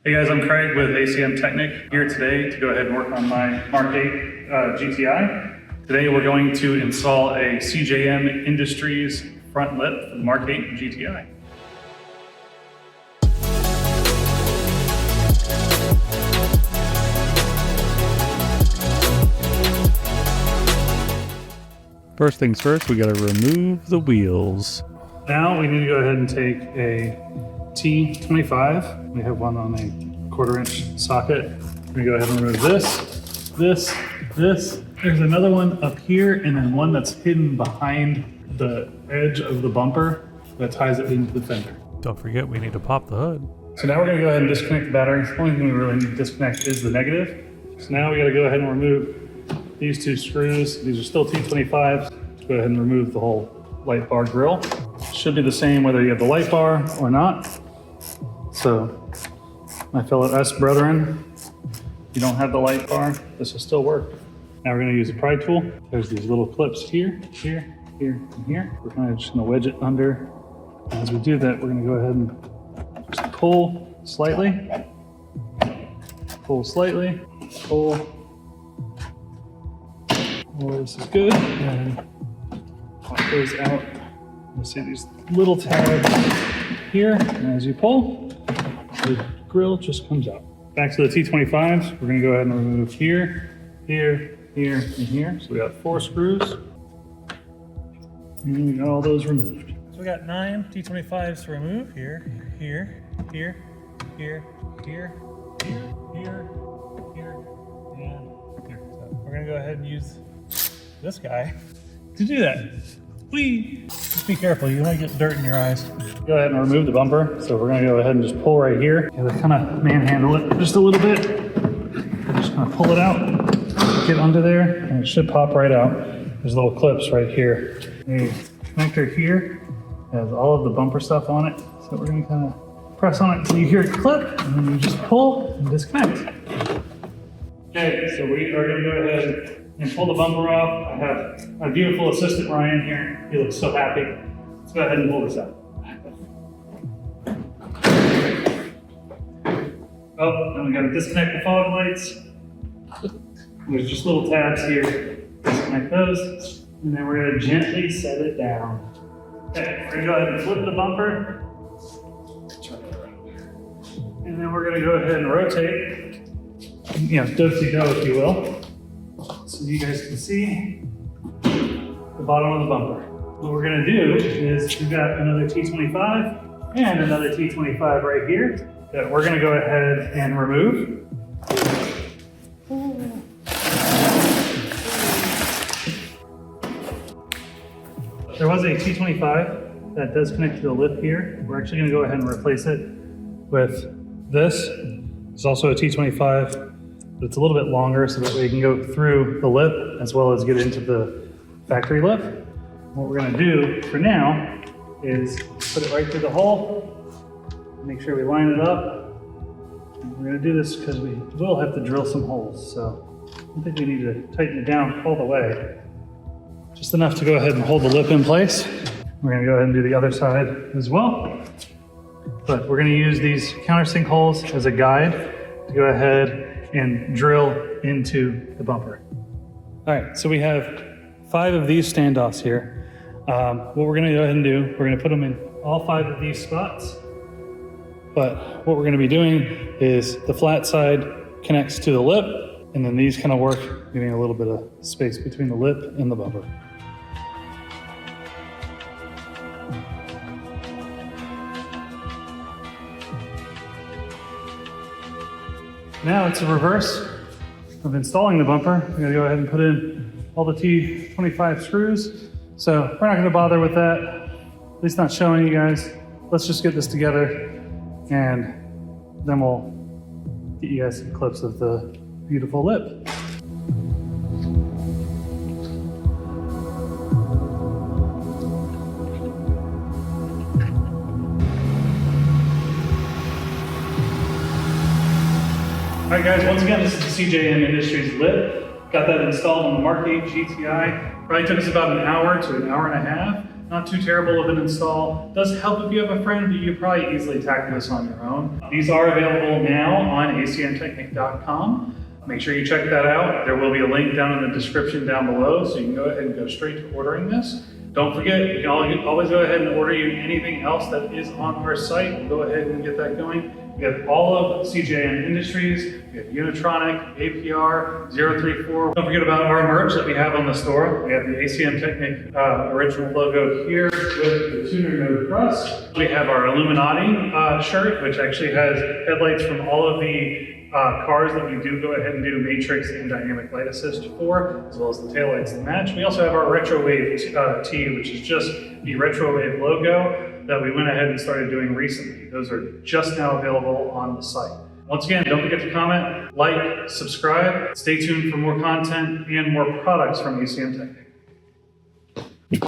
Hey guys, I'm Kraig with ACM Technic, here today to go ahead and work on my MK8 GTI. Today we're going to install a CJM Industries front lip for the MK8 GTI. First things first, we gotta remove the wheels. Now we need to go ahead and take a T25. We have one on a 1/4 inch socket. We're gonna go ahead and remove this. There's another one up here and then one that's hidden behind the edge of the bumper that ties it into the fender. Don't forget, we need to pop the hood. So now we're gonna go ahead and disconnect the battery. The only thing we really need to disconnect is the negative. So now we gotta go ahead and remove these two screws. These are still T25s. Let's go ahead and remove the whole light bar grill. Should be the same whether you have the light bar or not. So my fellow us brethren, if you don't have the light bar, this will still work. Now we're gonna use a pry tool. There's these little clips here, here, here, and here. We're kind of just gonna wedge it under. And as we do that, we're gonna go ahead and just pull slightly, pull slightly, pull. Oh, this is good. And pop those out. You see these little tabs here, and as you pull, the grill just comes out. Back to the T25s, we're gonna go ahead and remove here, here, here, and here. So we got 4 screws, and we got all those removed. So we got 9 T25s to remove here, here, here, here, here, here, here, here, and here. So we're gonna go ahead and use this guy to do that. Please, just be careful, you might get dirt in your eyes. Go ahead and remove the bumper. So we're gonna go ahead and just pull right here. You gotta kind of manhandle it just a little bit. Just gonna pull it out, get under there, and it should pop right out. There's little clips right here. The connector here has all of the bumper stuff on it. So we're gonna kind of press on it until you hear it clip, and then you just pull and disconnect. Okay, so we are gonna go ahead and pull the bumper off. I have my beautiful assistant Ryan here. He looks so happy. Let's go ahead and pull this out. Oh, now we gotta disconnect the fog lights. There's just little tabs here. Disconnect those, and then we're gonna gently set it down. Okay, we're gonna go ahead and flip the bumper. Turn it around. And then we're gonna go ahead and rotate. You know, do-si-do, if you will. So you guys can see the bottom of the bumper. What we're gonna do is we've got another T25 and another T25 right here that we're gonna go ahead and remove. There was a T25 that does connect to the lip here. We're actually gonna go ahead and replace it with this. It's also a T25. But it's a little bit longer so that we can go through the lip as well as get into the factory lip. What we're gonna do for now is put it right through the hole, make sure we line it up. And we're gonna do this because we will have to drill some holes. So I don't think we need to tighten it down all the way. Just enough to go ahead and hold the lip in place. We're gonna go ahead and do the other side as well. But we're gonna use these countersink holes as a guide to go ahead and drill into the bumper. All right, so we have 5 of these standoffs here. What we're gonna go ahead and do, we're gonna put them in all 5 of these spots. But what we're gonna be doing is the flat side connects to the lip, and then these kind of work, giving a little bit of space between the lip and the bumper. Now it's a reverse of installing the bumper. We're gonna go ahead and put in all the T25 screws. So we're not gonna bother with that, at least not showing you guys. Let's just get this together and then we'll get you guys some clips of the beautiful lip. All right guys, once again, this is the CJM Industries lip. Got that installed on the MK8 GTI. Probably took us about an hour to an hour and a half. Not too terrible of an install. Does help if you have a friend, but you could probably easily tackle this on your own. These are available now on acmtechnic.com. Make sure you check that out. There will be a link down in the description down below, so you can go ahead and go straight to ordering this. Don't forget, you can always go ahead and order you anything else that is on our site. We'll go ahead and get that going. We have all of CJM Industries, we have Unitronic, APR, 034. Don't forget about our merch that we have on the store. We have the ACM Technic original logo here with the tuner node crust. We have our Illuminati shirt, which actually has headlights from all of the cars that we do go ahead and do matrix and dynamic light assist for, as well as the taillights that match. We also have our Retrowave tee, which is just the Retrowave logo that we went ahead and started doing recently. Those are just now available on the site. Once again, don't forget to comment, like, subscribe. Stay tuned for more content and more products from ACM Technic.